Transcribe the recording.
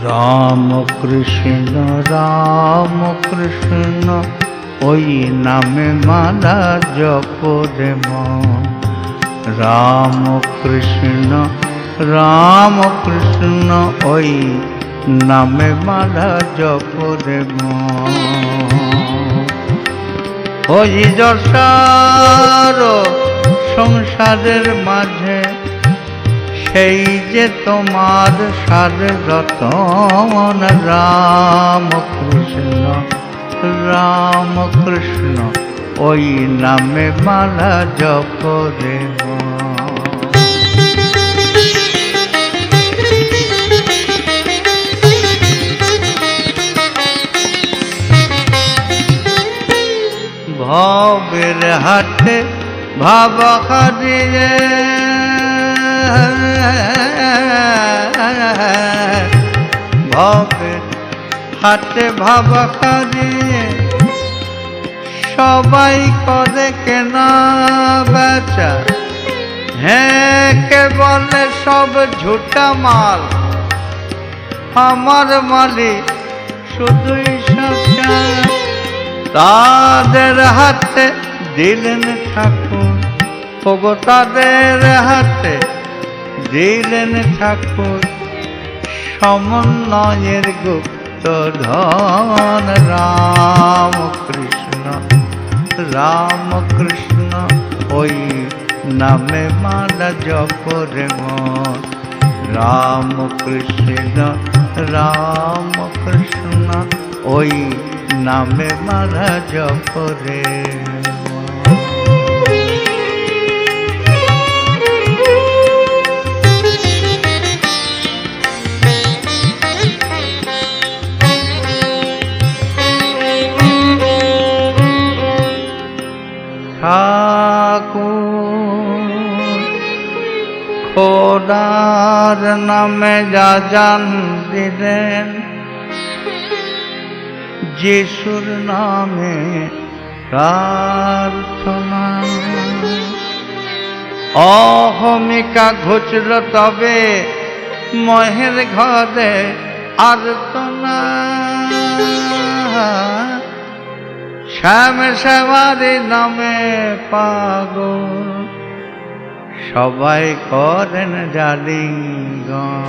রাম কৃষ্ণ ওই নামে মালা জপ রে মন। রাম কৃষ্ণ ওই নামে মালা জপ রে মন। ওই যশার সংসারের মাঝে সেই যে তোমার সারে রতন। রাম কৃষ্ণ ওই নামে মালা জপ রে মন। ভবের হাটে ভাবা হারিয়ে ভবের হাটে ভাবা হারিয়ে সবাই করে কেনা বেচা। হ্যাঁ কে বলে সব ঝুটা মাল, আমার মালিক শুধুই সচ্চা। তাদের হাতে দিলেন ঠাকুর, ওগো তাদের হাতে দিলেন ঠাকুর সমন্বয়ের গুপ্ত ধন। রাম কৃষ্ণ ওই নামে মালা জপ রে মন। রাম কৃষ্ণ ওই নামে মালা জপ রে মন। ঠাকুর খোদার নামে যা জান দিলেন, যিশুর নামে প্রার্থনা। অহমিকা ঘুচল তবে মহের ঘরে আর্তনা। শ্যামারি নামে পাগল সবাই করেন জালিঙ্গন।